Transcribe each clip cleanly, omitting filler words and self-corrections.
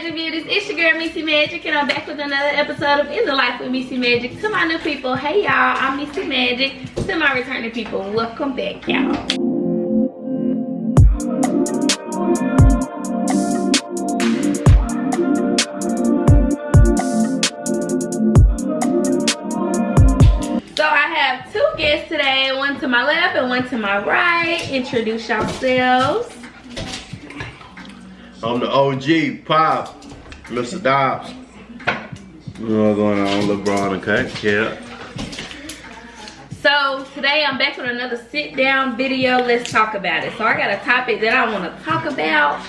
Magic Beauties, it's your girl Missy Magic, and I'm back with another episode of In the Life with Missy Magic. To my new people, hey y'all, I'm Missy Magic. To my returning people, welcome back, y'all. So I have two guests today, one to my left and one to my right. Introduce yourselves. I'm the OG, Pop, Mr. Dobbs. You know what's going on, LeBron, okay? Yeah. So today I'm back with another sit down video. Let's talk about it. So I got a topic that I want to talk about,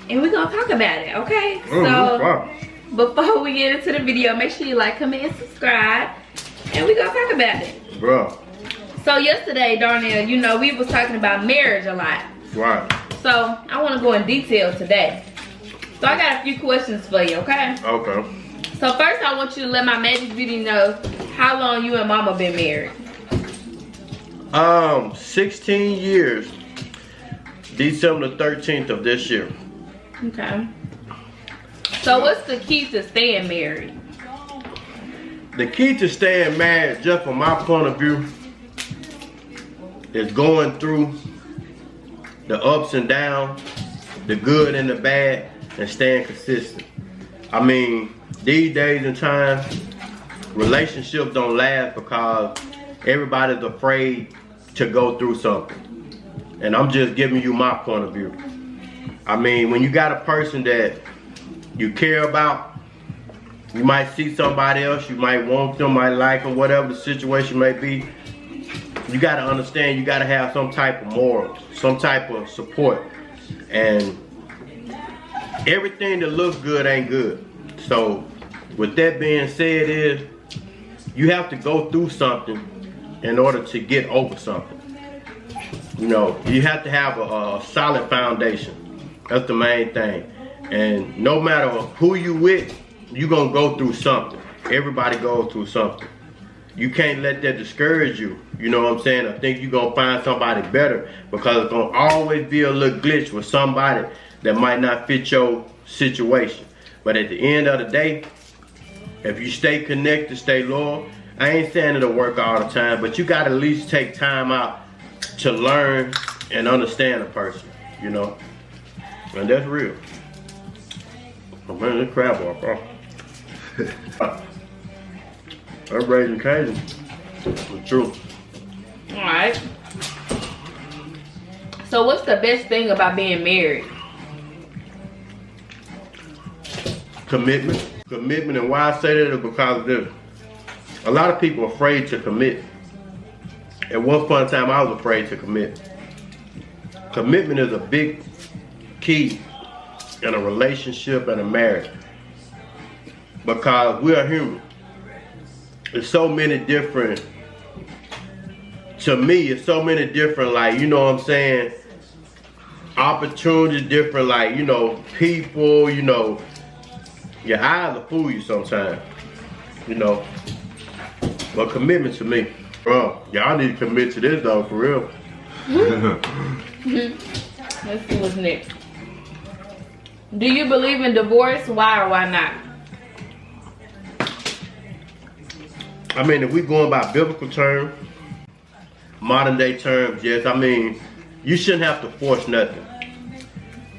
and we're gonna talk about it, okay? Wow. Before we get into the video, make sure you like, comment, and subscribe, and we're gonna talk about it. Bro. So yesterday, Darnell, you know, we was talking about marriage a lot. Right. So I want to go in detail today. So I got a few questions for you, okay? Okay. So first I want you to let my Magic Beauty know how long you and Mama been married. 16 years. December 13th of this year. Okay. So what's the key to staying married? The key to staying married, just from my point of view, is going through the ups and downs, the good and the bad, and staying consistent. I mean, these days and times, relationships don't last because everybody's afraid to go through something. And I'm just giving you my point of view. I mean, when you got a person that you care about, you might see somebody else, you might want them, might like them, whatever the situation may be. You gotta understand, you gotta have some type of moral, some type of support. And everything that looks good ain't good. So with that being said, is you have to go through something in order to get over something. You know, you have to have a solid foundation. That's the main thing. And no matter who you with, you gonna go through something. Everybody goes through something. You can't let that discourage you. You know what I'm saying? I think you're gonna find somebody better, because it's gonna always be a little glitch with somebody that might not fit your situation. But at the end of the day, if you stay connected, stay loyal, I ain't saying it'll work all the time, but you gotta at least take time out to learn and understand a person, you know? And that's real. Oh man, this crab walk, bro. I'm raising Cajun. The truth. Alright. So what's the best thing about being married? Commitment. Commitment, and why I say that is because of this. A lot of people are afraid to commit. At one point in time, I was afraid to commit. Commitment is a big key in a relationship and a marriage, because we are human. There's so many different, to me, it's so many different, like, you know what I'm saying, opportunities, different, like, you know, people, you know, your eyes will fool you sometimes, you know. But commitment to me, bro, y'all need to commit to this though, for real. Let's see what's next. Do you believe in divorce? Why or why not? I mean, if we going by biblical terms, modern day terms, yes. I mean, you shouldn't have to force nothing.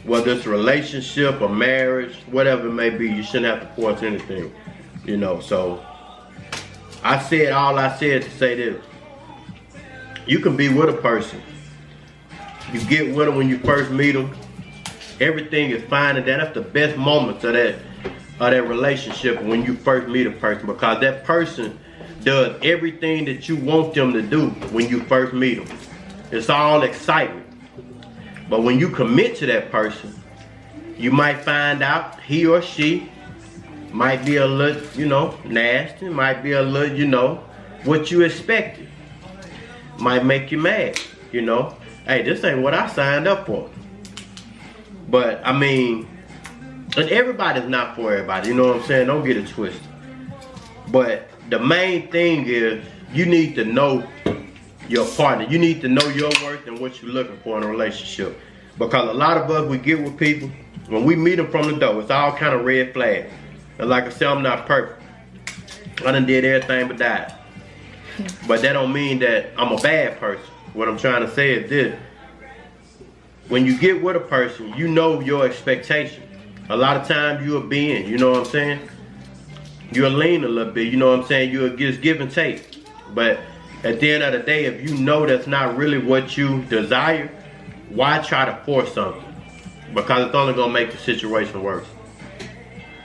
Whether it's a relationship or marriage, whatever it may be, you shouldn't have to force anything, you know. So I said all I said to say this. You can be with a person. You get with them when you first meet them. Everything is fine, and that's the best moments of that relationship, when you first meet a person, because that person does everything that you want them to do when you first meet them. It's all excitement. But when you commit to that person, you might find out he or she might be a little, you know, nasty, might be a little, you know, what you expected. Might make you mad, you know. Hey, this ain't what I signed up for. But I mean, and everybody's not for everybody, you know what I'm saying? Don't get it twisted. But the main thing is, you need to know your partner. You need to know your worth and what you're looking for in a relationship. Because a lot of us, we get with people, when we meet them from the door, it's all kind of red flags. And like I said, I'm not perfect. I done did everything but died. But that don't mean that I'm a bad person. What I'm trying to say is this. When you get with a person, you know your expectation. A lot of times you'll be in, you know what I'm saying? You'll lean a little bit, you know what I'm saying? You'll just give and take. But at the end of the day, if you know that's not really what you desire, why try to force something? Because it's only gonna make the situation worse.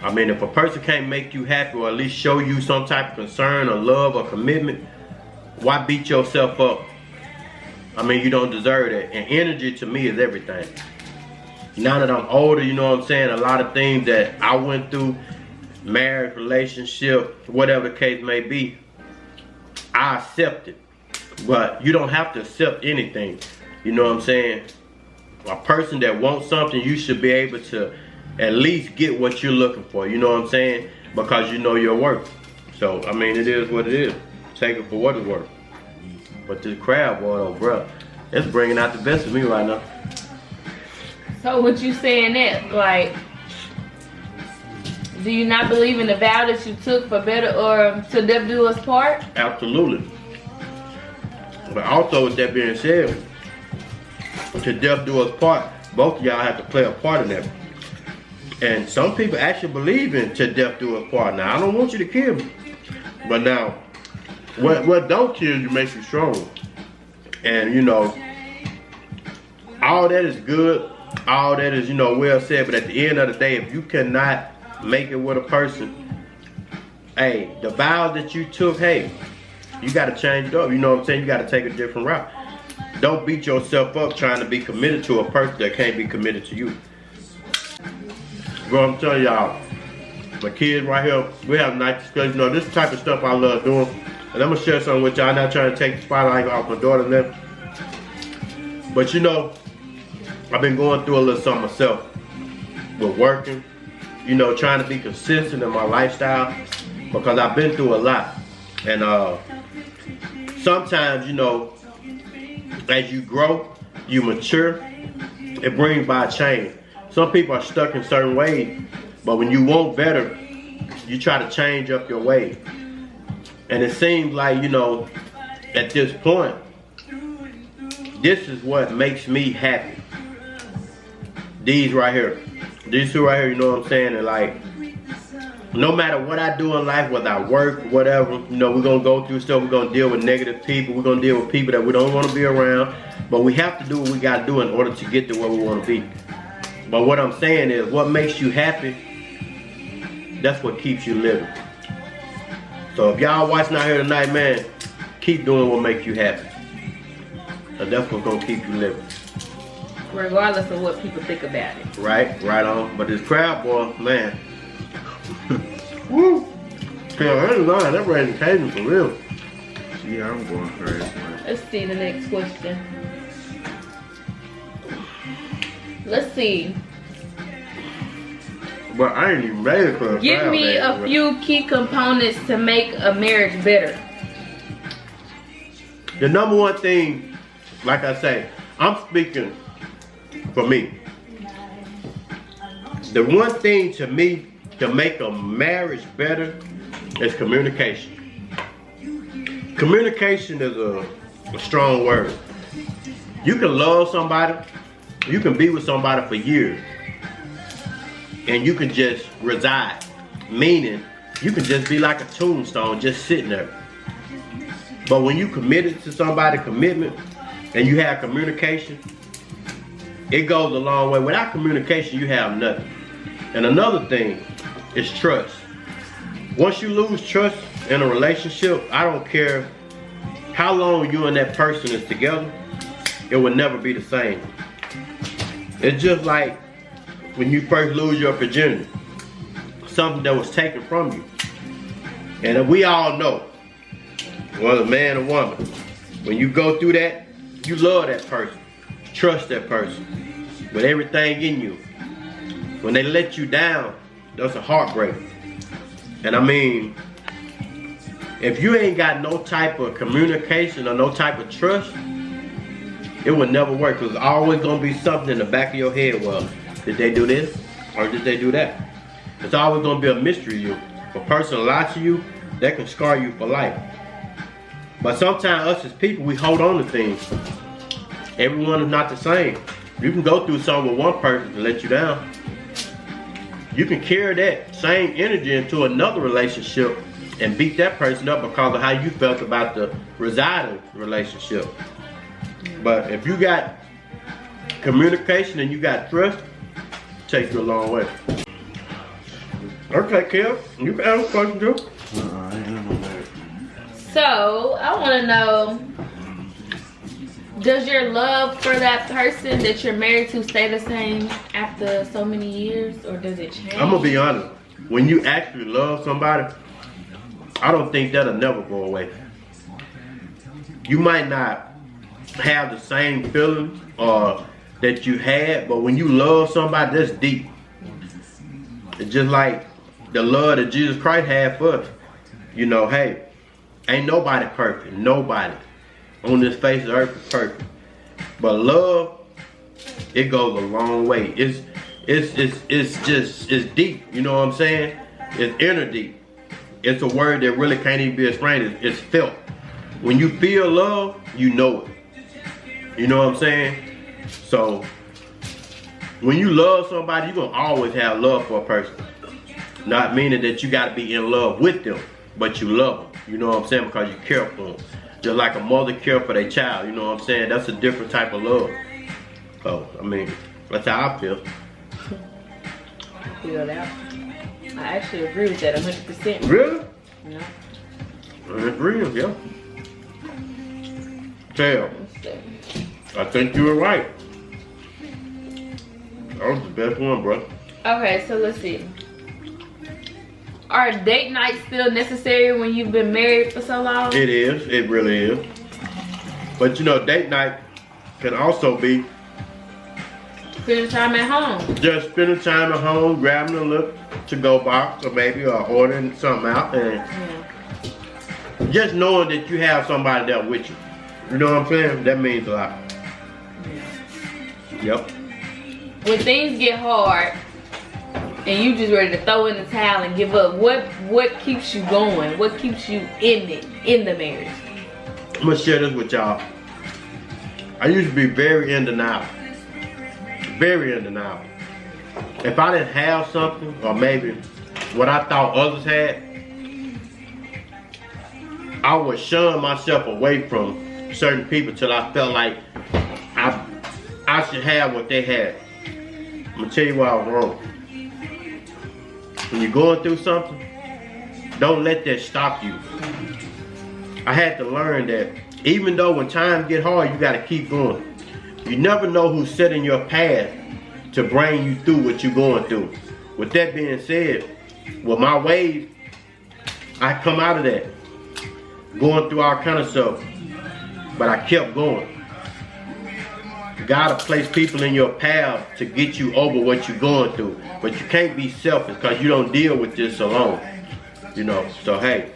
I mean, if a person can't make you happy or at least show you some type of concern or love or commitment, why beat yourself up? I mean, you don't deserve that. And energy to me is everything. Now that I'm older, you know what I'm saying? A lot of things that I went through, marriage, relationship, whatever the case may be, I accept it. But you don't have to accept anything. You know what I'm saying? A person that wants something, you should be able to at least get what you're looking for. You know what I'm saying? Because you know your worth. So, I mean, it is what it is. Take it for what it's worth. But this crab boy, though, bro, it's bringing out the best of me right now. So what you saying that, like, do you not believe in the vow that you took for better or to death do us part? Absolutely. But also with that being said, to death do us part, both of y'all have to play a part in that. And some people actually believe in to death do us part. Now, I don't want you to kill me. But now, what don't kill you makes you strong. And, you know, all that is good. All that is, you know, well said. But at the end of the day, if you cannot make it with a person, hey, the vows that you took, hey, you got to change it up. You know what I'm saying? You got to take a different route. Don't beat yourself up trying to be committed to a person that can't be committed to you. Bro, I'm telling y'all, my kids right here, we have nice discussions. You know, this type of stuff I love doing. And I'm going to share something with y'all. I'm not trying to take the spotlight off my daughter and them. But you know, I've been going through a little something myself with working, you know, trying to be consistent in my lifestyle because I've been through a lot. And sometimes, you know, as you grow, you mature, it brings by change. Some people are stuck in certain ways, but when you want better, you try to change up your ways. And it seems like, you know, at this point, this is what makes me happy. These right here. These two right here, you know what I'm saying? And like, no matter what I do in life, whether I work, whatever, you know, we're going to go through stuff. We're going to deal with negative people. We're going to deal with people that we don't want to be around. But we have to do what we got to do in order to get to where we want to be. But what I'm saying is, what makes you happy, that's what keeps you living. So if y'all watching out here tonight, man, keep doing what makes you happy. And that's what's going to keep you living. Regardless of what people think about it. Right on. But this crab boy, man. Woo! I ain't lying, that raising Cajun for real. Yeah, I'm going crazy, man. Let's see the next question. Let's see. But I ain't even made it for a Give me a few key components to make a marriage better. The number one thing, like I say, I'm speaking for me. The one thing to me to make a marriage better is communication. Communication is a strong word. You can love somebody, you can be with somebody for years, and you can just reside. Meaning, you can just be like a tombstone, just sitting there. But when you committed to somebody, commitment, and you have communication, it goes a long way. Without communication, you have nothing. And another thing is trust. Once you lose trust in a relationship, I don't care how long you and that person is together, it will never be the same. It's just like when you first lose your virginity, something that was taken from you. And we all know, whether man or woman, when you go through that, you love that person, trust that person with everything in you. When they let you down, that's a heartbreak. And I mean, if you ain't got no type of communication or no type of trust, it will never work. Because there's always going to be something in the back of your head. Well, did they do this? Or did they do that? It's always gonna be a mystery to you. If a person lies to you, that can scar you for life. But sometimes us as people, we hold on to things. Everyone is not the same. You can go through something with one person to let you down. You can carry that same energy into another relationship and beat that person up because of how you felt about the residing relationship. But if you got communication and you got trust, it takes you a long way. Okay, Kev, you can ask a question too. I ain't know that. So, I want to know, does your love for that person that you're married to stay the same after so many years, or does it change? I'm gonna be honest. When you actually love somebody, I don't think that'll never go away. You might not have the same feeling that you had, but when you love somebody, that's deep. It's just like the love that Jesus Christ had for us. You know, hey, ain't nobody perfect. Nobody on this face of the earth is perfect. But love, it goes a long way. It's deep. You know what I'm saying? It's inner deep. It's a word that really can't even be explained. It's felt. When you feel love, you know it. You know what I'm saying? So when you love somebody, you're gonna always have love for a person. Not meaning that you gotta be in love with them, but you love them. You know what I'm saying? Because you care for them. Just like a mother care for their child. You know what I'm saying? That's a different type of love. So, I mean, that's how I feel. I feel that. I actually agree with that 100%. Really? Yeah. I agree, yeah. Tell. I think you were right. That was the best one, bro. Okay, so let's see. Are date nights still necessary when you've been married for so long? It is. It really is. But you know, date night can also be Spending time at home. just spending time at home, grabbing a little to-go box, or maybe ordering something out, and just knowing that you have somebody there with you. You know what I'm saying? That means a lot. Yep. When things get hard and you just ready to throw in the towel and give up, what keeps you going? What keeps you in the marriage? I'm gonna share this with y'all. I used to be very in denial. Very in denial. If I didn't have something, or maybe what I thought others had, I would shun myself away from certain people till I felt like I should have what they had. I'm gonna tell you why I was wrong. When you're going through something, don't let that stop you. I had to learn that even though when times get hard, you gotta keep going. You never know who's setting your path to bring you through what you're going through. With that being said, with my ways, I come out of that. Going through all kind of stuff. But I kept going. You gotta place people in your path to get you over what you're going through. But you can't be selfish because you don't deal with this alone. You know, so hey.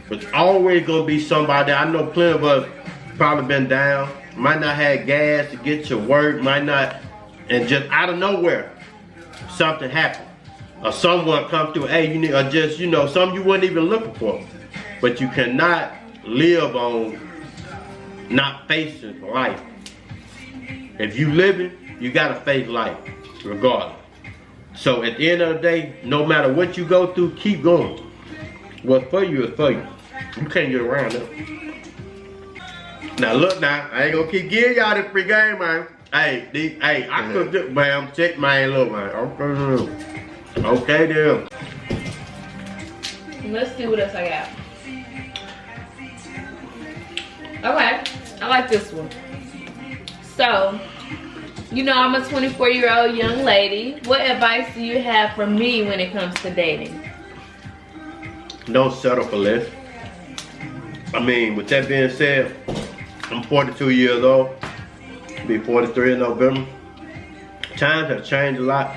There's always gonna be somebody. I know plenty of us probably been down. Might not have gas to get to work. Might not, and just out of nowhere, something happened. Or someone come through, hey, you need, or just, you know, something you weren't even looking for. But you cannot live on not facing life. If you living, you gotta face life, regardless. So at the end of the day, no matter what you go through, keep going. What's for you is for you. You can't get around it. Now look now, I ain't gonna keep giving y'all this free game, man. Hey, I could just, man, check my look, man. Okay, then. Let's see what else I got. Okay, I like this one. So, you know I'm a 24-year-old young lady. What advice do you have for me when it comes to dating? Don't settle for less. I mean, with that being said, I'm 42 years old. I'll be 43 in November. Times have changed a lot.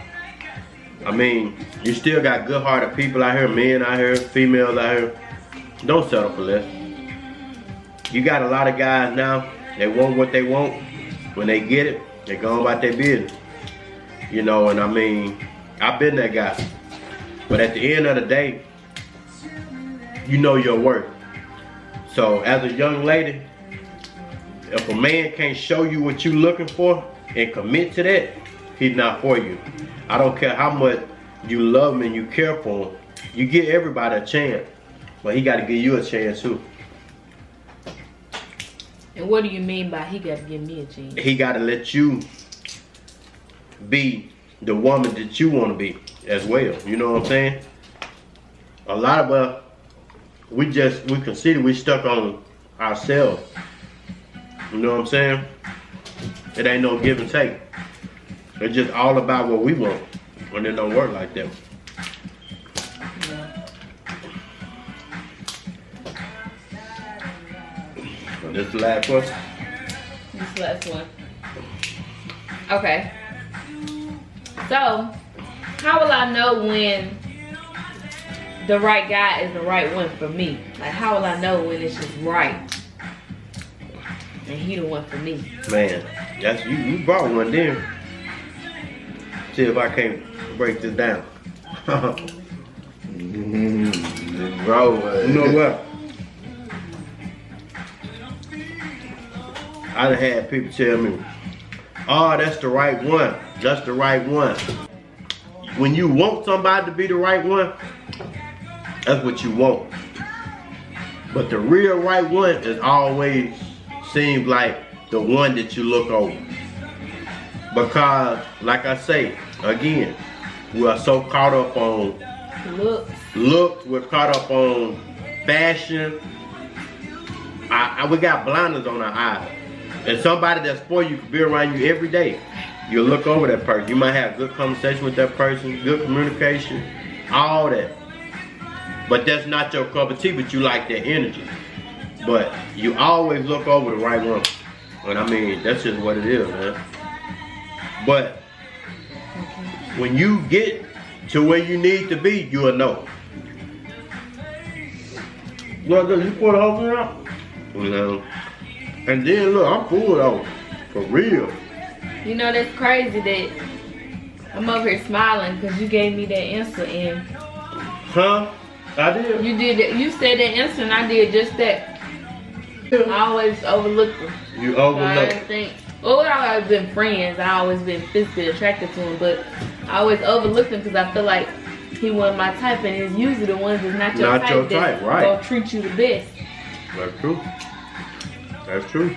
I mean, you still got good-hearted people out here, men out here, females out here. Don't settle for less. You got a lot of guys now, they want what they want. When they get it, they go about their business. You know, and I mean, I've been that guy. But at the end of the day, you know your worth. So as a young lady, if a man can't show you what you're looking for and commit to that, he's not for you. I don't care how much you love him and you care for him. You give everybody a chance, but he got to give you a chance too. And what do you mean by he got to give me a chance? He got to let you be the woman that you want to be as well. You know what I'm saying? A lot of us, we consider we stuck on ourselves. You know what I'm saying? It ain't no give and take. It's just all about what we want. And it don't work like that. Yeah. So this is the last one? This last one. Okay. So, how will I know when the right guy is the right one for me? Like, how will I know when it's just right and he the one for me? Man, that's you brought one there. See if I can't break this down. Bro, You know what? I done had people tell me, oh, that's the right one. That's the right one. When you want somebody to be the right one, that's what you want. But the real right one is always seems like the one that you look over. Because, like I say, again, we are so caught up on looks, we're caught up on fashion. We got blinders on our eyes. And somebody that's for you could be around you every day. You'll look over that person. You might have good conversation with that person, good communication, all that. But that's not your cup of tea, but you like that energy. But you always look over the right one. And I mean, that's just what it is, man. But when you get to where you need to be, you'll know. Well, you pour the whole thing out? You know. And then look, I'm full though. For real. You know, that's crazy that I'm over here smiling because you gave me that answer and Huh? I did. you did that. You said that answer and I did just that. I always overlook them. You I overlooked. always think, oh, I've always been friends. I always been physically attracted to him, but I always overlooked him because I feel like he wasn't my type, and it's usually the ones that's not your type that right. gonna treat you the best. That's true. That's true.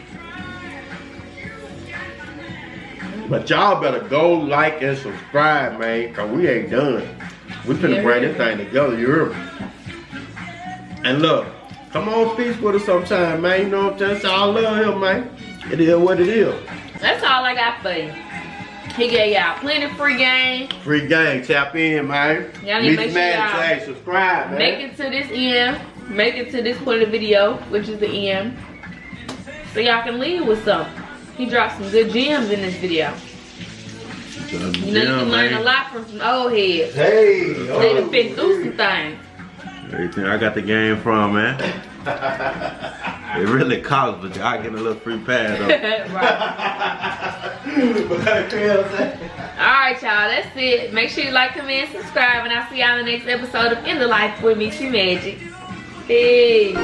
But y'all better go like and subscribe, man, cause we ain't done. We finna bring this thing together, you hear me? And look, come on feast with us sometime, man. You know what I'm saying? So I love him, man. It is what it is. That's all I got for you. He gave y'all plenty of free game. Free game, tap in, man. Y'all need to make sure Hey, y'all subscribe, man. make it to this end. Make it to this point of the video, which is the end. So y'all can leave with something. He dropped some good gems in this video. You know, you can learn a lot from some old heads. Hey, They done been through some things. Everything I got the game from, man. It really costs, but I get a little free pass though. Alright, y'all, that's it. Make sure you like, comment, and subscribe, and I'll see y'all in the next episode of In the Life with Me, She Magic. Peace.